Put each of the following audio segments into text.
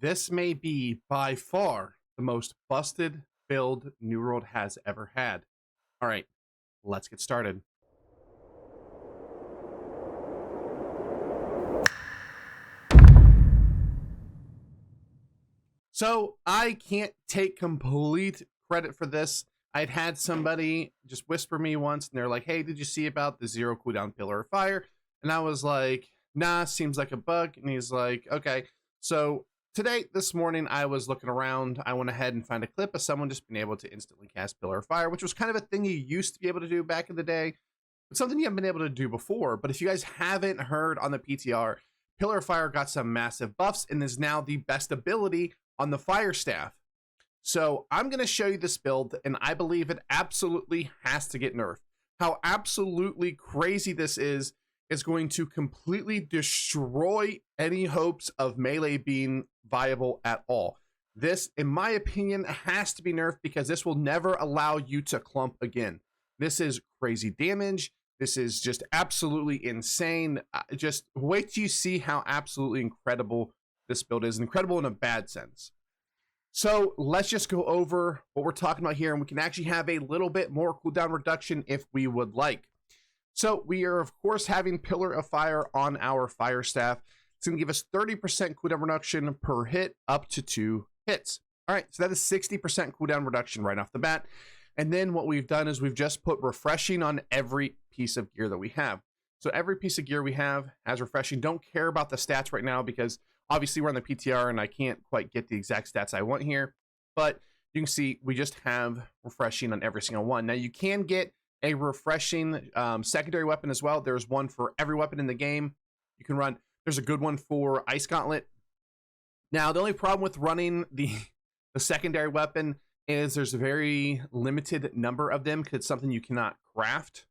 This may be by far the most busted build New World has ever had. All right, let's get started. So I can't take complete credit for this. I'd had somebody just whisper me once and they're like, hey, did you see about the 0 cooldown Pillar of Fire? And I was like, nah, seems like a bug. And he's like, okay. So today, this morning, I was looking around. I went ahead and found a clip of someone just being able to instantly cast Pillar of Fire, which was kind of a thing you used to be able to do back in the day, but something you haven't been able to do before. But if you guys haven't heard on the PTR, Pillar of Fire got some massive buffs and is now the best ability on the Fire Staff. So I'm going to show you this build, and I believe it absolutely has to get nerfed. How absolutely crazy this is going to completely destroy any hopes of melee being viable at all. This, in my opinion, has to be nerfed because this will never allow you to clump again. This is crazy damage. This is just absolutely insane. Just wait till you see how absolutely incredible this build is. Incredible in a bad sense. So let's just go over what we're talking about here, and we can actually have a little bit more cooldown reduction if we would like. So we are, of course, having Pillar of Fire on our Fire Staff. It's going to give us 30% cooldown reduction per hit up to 2 hits. All right, so that is 60% cooldown reduction right off the bat. And then what we've done is we've just put refreshing on every piece of gear that we have. So every piece of gear we have has refreshing. Don't care about the stats right now because obviously we're on the PTR and I can't quite get the exact stats I want here. But you can see we just have refreshing on every single one. Now you can get a refreshing secondary weapon as well. There's one for every weapon in the game. You can run. There's a good one for Ice Gauntlet. Now the only problem with running the secondary weapon is there's a very limited number of them because it's something you cannot craft.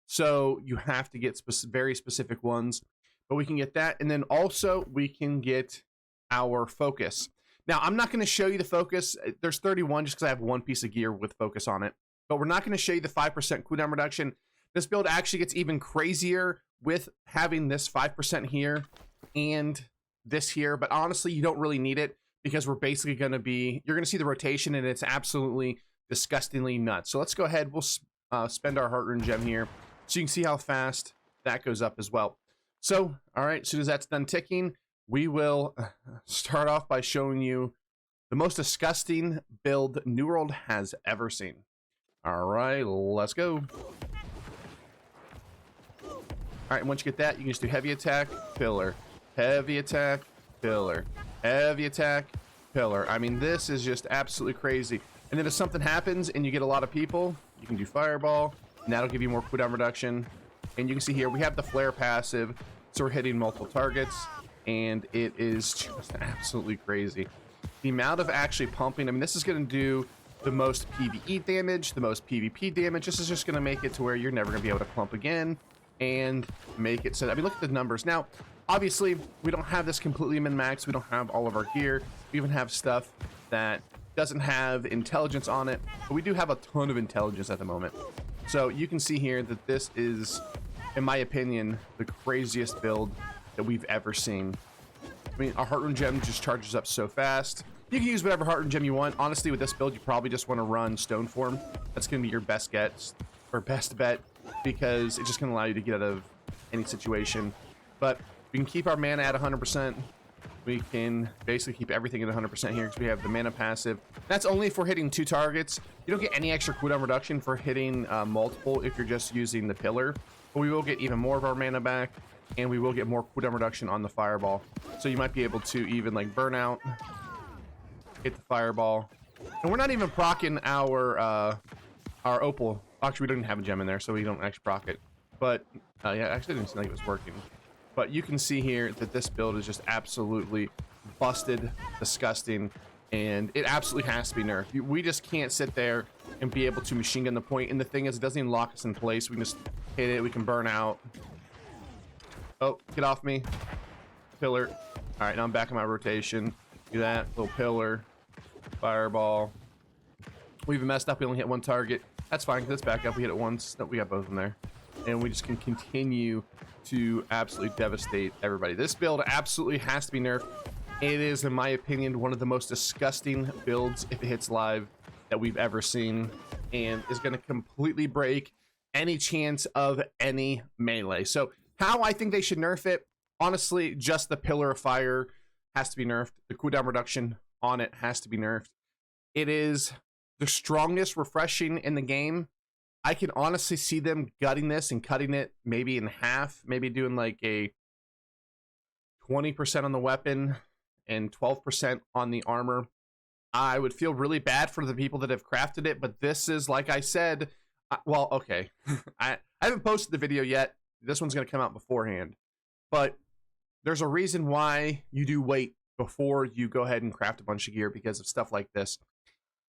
So you have to get very specific ones. But we can get that, and then also we can get our focus. Now I'm not going to show you the focus. There's 31 just because I have one piece of gear with focus on it. But we're not going to show you the 5% cooldown reduction. This build actually gets even crazier with having this 5% here and this here. But honestly, you don't really need it because we're basically going to be, you're going to see the rotation and it's absolutely disgustingly nuts. So let's go ahead. We'll spend our Heart Rune Gem here so you can see how fast that goes up as well. So, all right, as soon as that's done ticking, we will start off by showing you the most disgusting build New World has ever seen. All right, let's go. All right, once you get that, you can just do heavy attack, pillar, heavy attack, pillar, heavy attack, pillar. I mean, this is just absolutely crazy. And then if something happens and you get a lot of people, you can do fireball, and that'll give you more cooldown reduction. And you can see here, we have the flare passive, so we're hitting multiple targets, and it is just absolutely crazy. The amount of actually pumping, I mean, this is going to do the most PvE damage, the most PvP damage. This is just going to make it to where you're never going to be able to clump again and make it so, I mean, look at the numbers. Now, obviously, we don't have this completely min-max. We don't have all of our gear. We even have stuff that doesn't have intelligence on it, but we do have a ton of intelligence at the moment. So you can see here that this is, in my opinion, the craziest build that we've ever seen. I mean, our Heart Rune Gem just charges up so fast. You can use whatever Heart Rune Gem you want. Honestly, with this build, you probably just want to run Stone Form. That's going to be your best get, or best bet, because it's just going to allow you to get out of any situation. But we can keep our mana at 100%. We can basically keep everything at 100% here because we have the mana passive. That's only for hitting 2 targets. You don't get any extra cooldown reduction for hitting multiple if you're just using the pillar. But we will get even more of our mana back, and we will get more cooldown reduction on the fireball. So you might be able to even like burn out, hit the fireball. And we're not even proccing our opal. Actually, we don't even have a gem in there, so we don't actually proc it. But yeah, actually, it didn't seem like it was working. But you can see here that this build is just absolutely busted, disgusting, and it absolutely has to be nerfed. We just can't sit there and be able to machine gun the point. And the thing is, it doesn't even lock us in place. We can just hit it. We can burn out. Oh, get off me. Pillar. All right, now I'm back in my rotation. Do that. Little pillar. Fireball. We even messed up. We only hit 1 target. That's fine, because it's back up. We hit it once. No, we got both of them there. And we just can continue to absolutely devastate everybody. This build absolutely has to be nerfed. It is, in my opinion, one of the most disgusting builds, if it hits live, that we've ever seen, and is going to completely break any chance of any melee. So how I think they should nerf it, honestly, just the Pillar of Fire has to be nerfed. The cooldown reduction on it has to be nerfed. It is the strongest refreshing in the game. I can honestly see them gutting this and cutting it maybe in half, maybe doing like a 20% on the weapon and 12% on the armor. I would feel really bad for the people that have crafted it, but this is, like I said, well, okay. I haven't posted the video yet. This one's going to come out beforehand. But there's a reason why you do wait before you go ahead and craft a bunch of gear because of stuff like this.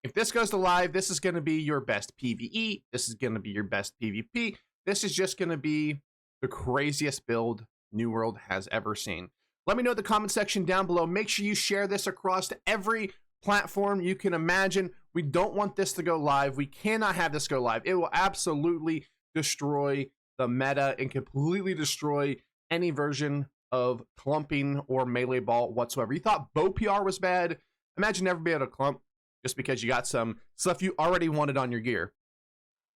If this goes to live, this is going to be your best PvE. This is going to be your best PvP. This is just going to be the craziest build New World has ever seen. Let me know in the comment section down below. Make sure you share this across to every platform you can imagine. We don't want this to go live. We cannot have this go live. It will absolutely destroy the meta and completely destroy any version of clumping or melee ball whatsoever. You thought bow PR was bad? Imagine never being able to clump just because you got some stuff you already wanted on your gear.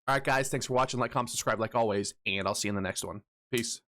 All right, guys, thanks for watching. Like, comment, subscribe like always, and I'll see you in the next one. Peace.